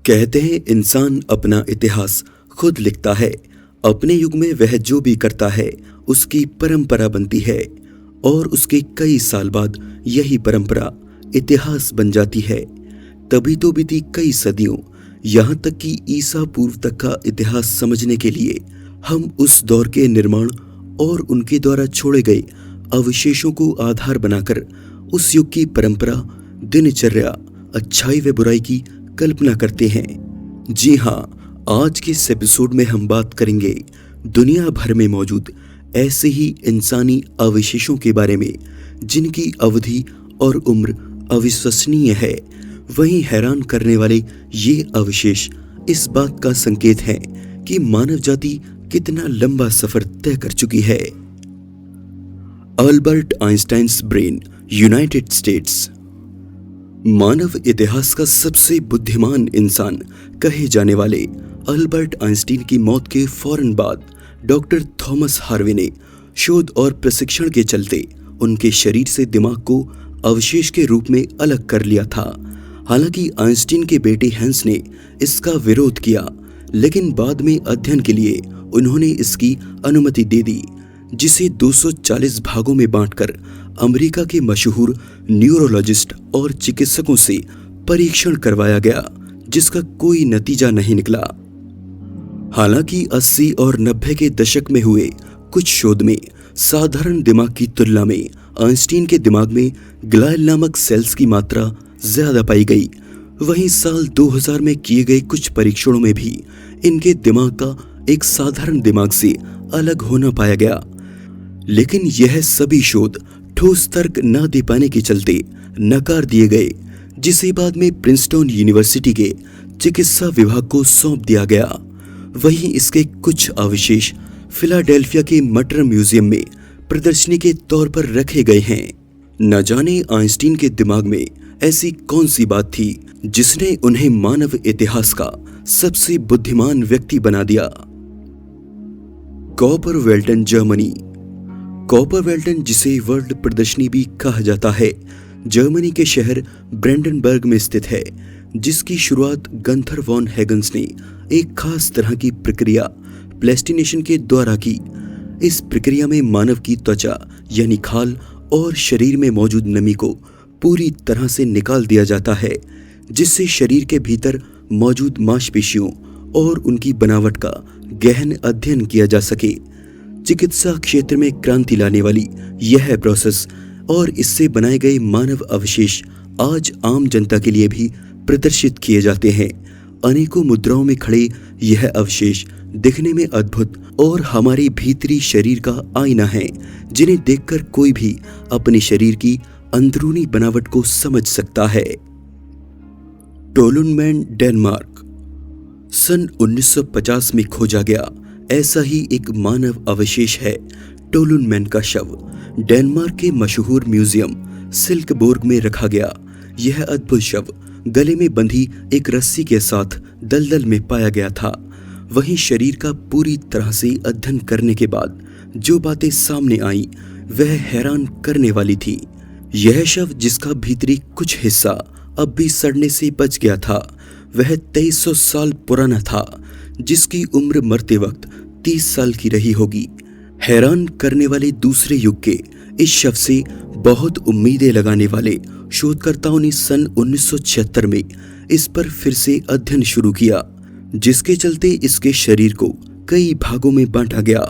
कहते हैं इंसान अपना इतिहास खुद लिखता है। अपने युग में वह जो भी करता है उसकी परंपरा बनती है और उसके कई साल बाद यही परंपरा इतिहास बन जाती है। तभी तो बीती कई सदियों, यहाँ तक कि ईसा पूर्व तक का इतिहास समझने के लिए हम उस दौर के निर्माण और उनके द्वारा छोड़े गए अवशेषों को आधार बनाकर उस युग की परंपरा, दिनचर्या, अच्छाई व बुराई की कल्पना करते हैं। जी हाँ, आज के इस एपिसोड में हम बात करेंगे दुनिया भर में मौजूद ऐसे ही इंसानी अवशेषों के बारे में जिनकी अवधि और उम्र अविश्वसनीय है। वहीं हैरान करने वाले ये अवशेष इस बात का संकेत हैं कि मानव जाति कितना लंबा सफर तय कर चुकी है। Albert Einstein's brain, United States. मानव इतिहास का सबसे बुद्धिमान इंसान कहे जाने वाले अल्बर्ट आइंस्टीन की मौत के फौरन बाद डॉक्टर थॉमस हार्वे ने शोध और प्रशिक्षण के चलते उनके शरीर से दिमाग को अवशेष के रूप में अलग कर लिया था। हालांकि आइंस्टीन के बेटे हैंस ने इसका विरोध किया, लेकिन बाद में अध्ययन के लिए उन्होंने इसकी अनुमति दे दी, जिसे 240 भागों में बांटकर अमेरिका के मशहूर न्यूरोलॉजिस्ट और चिकित्सकों से परीक्षण करवाया गया, जिसका कोई नतीजा नहीं निकला। हालांकि 80 और 90 के दशक में हुए कुछ शोध में साधारण दिमाग की तुलना में आइंस्टीन के दिमाग में ग्लायल नामक सेल्स की मात्रा ज्यादा पाई गई। वहीं साल 2000 में किए गए कुछ परीक्षणों में भी इनके दिमाग का एक साधारण दिमाग से अलग होना पाया गया। लेकिन यह सभी शोध ठोस तर्क न दे पाने के चलते नकार दिए गए, जिसे बाद में प्रिंसटन यूनिवर्सिटी के चिकित्सा विभाग को सौंप दिया गया। वहीं इसके कुछ अवशेष फिलाडेल्फिया के मटर म्यूजियम में प्रदर्शनी के तौर पर रखे गए हैं। न जाने आइंस्टीन के दिमाग में ऐसी कौन सी बात थी जिसने उन्हें मानव इतिहास का सबसे बुद्धिमान व्यक्ति बना दिया। कॉपरवेल्टन, जर्मनी। कॉपरवेल्टन, जिसे वर्ल्ड प्रदर्शनी भी कहा जाता है, जर्मनी के शहर ब्रेंडनबर्ग में स्थित है, जिसकी शुरुआत गंथर वॉन हैगन्स ने एक खास तरह की प्रक्रिया प्लेस्टिनेशन के द्वारा की। इस प्रक्रिया में मानव की त्वचा यानी खाल और शरीर में मौजूद नमी को पूरी तरह से निकाल दिया जाता है, जिससे शरीर के भीतर मौजूद मांसपेशियों और उनकी बनावट का गहन अध्ययन किया जा सके। चिकित्सा क्षेत्र में क्रांति लाने वाली यह प्रोसेस और इससे बनाए गए मानव अवशेष आज आम जनता के लिए भी प्रदर्शित किए जाते हैं। अनेकों मुद्राओं में खड़े यह अवशेष दिखने में अद्भुत और हमारे भीतरी शरीर का आईना है, जिन्हें देखकर कोई भी अपने शरीर की अंदरूनी बनावट को समझ सकता है। टोलुनमैन, डेनमार्क। सन 1950 में खोजा गया ऐसा ही एक मानव अवशेष है टोलुनमैन का शव। डेनमार्क के मशहूर म्यूजियम सिल्कबोर्ग में रखा गया। यह अद्भुत शव गले में बंधी एक रस्सी के साथ दलदल में पाया गया था। वहीं शरीर का पूरी तरह से अध्ययन करने के बाद जो बातें सामने आई वह हैरान करने वाली थी। यह शव, जिसका भीतरी कुछ हिस्सा अब भी सड़ने से बच गया था, वह 2300 साल पुराना था, जिसकी उम्र मरते वक्त 30 साल की रही होगी। हैरान करने वाले दूसरे युग के इस शव से बहुत उम्मीदें लगाने वाले शोधकर्ताओं ने सन 1976 में इस पर फिर से अध्ययन शुरू किया, जिसके चलते इसके शरीर को कई भागों में बांटा गया।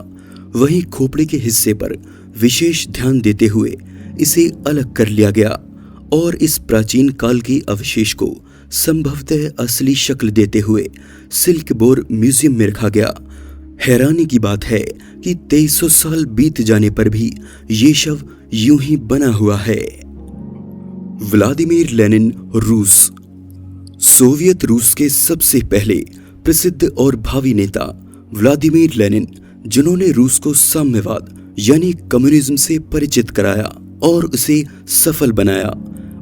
वहीं खोपड़ी के हिस्से पर विशेष ध्यान देते हुए इसे अलग कर लिया गया और इस प्राचीन काल के अवशेष को संभवतः असली शक्ल देते हुए सिल्कबोर्ग म्यूजियम में रखा गया। हैरानी की बात है कि 2300 साल बीत जाने पर भी ये शव यूं ही बना हुआ है। व्लादिमीर लेनिन, रूस। सोवियत रूस के सबसे पहले प्रसिद्ध और भावी नेता व्लादिमीर लेनिन, जिन्होंने रूस को साम्यवाद यानी कम्युनिज्म से परिचित कराया और उसे सफल बनाया,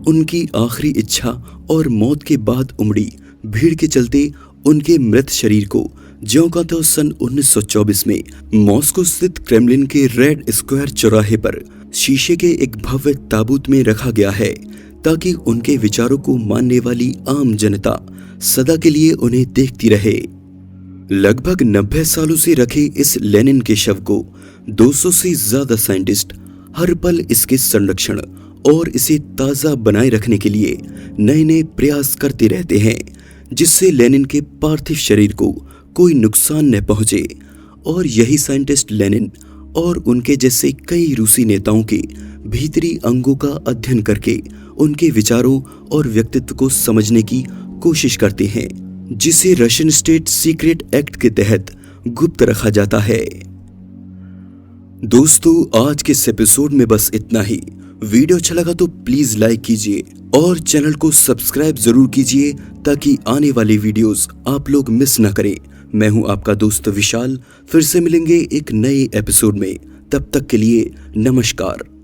उनकी आखिरी इच्छा और मौत के बाद उमड़ी भीड़ के चलते उनके मृत शरीर को ज्यों का त्यों सन 1924 में मॉस्को स्थित क्रेमलिन के रेड स्क्वायर चौराहे पर शीशे के एक भव्य ताबूत में रखा गया है, ताकि उनके विचारों को मानने वाली आम जनता सदा के लिए उन्हें देखती रहे। लगभग 90 सालों से रखे इस लेनिन के शव को 200 से ज्यादा साइंटिस्ट हर पल इसके संरक्षण और इसे ताजा बनाए रखने के लिए नए नए प्रयास करते रहते हैं, जिससे लेनिन के पार्थिव शरीर को कोई नुकसान न पहुंचे। और यही साइंटिस्ट लेनिन और उनके जैसे कई रूसी नेताओं के भीतरी अंगों का अध्ययन करके उनके विचारों और व्यक्तित्व को समझने की कोशिश करते हैं, जिसे रशियन स्टेट सीक्रेट एक्ट के तहत गुप्त रखा जाता है। दोस्तों, आज के इस एपिसोड में बस इतना ही। वीडियो अच्छा लगा तो प्लीज लाइक कीजिए और चैनल को सब्सक्राइब जरूर कीजिए ताकि आने वाली वीडियोस आप लोग मिस ना करें। मैं हूं आपका दोस्त विशाल, फिर से मिलेंगे एक नए एपिसोड में। तब तक के लिए नमस्कार।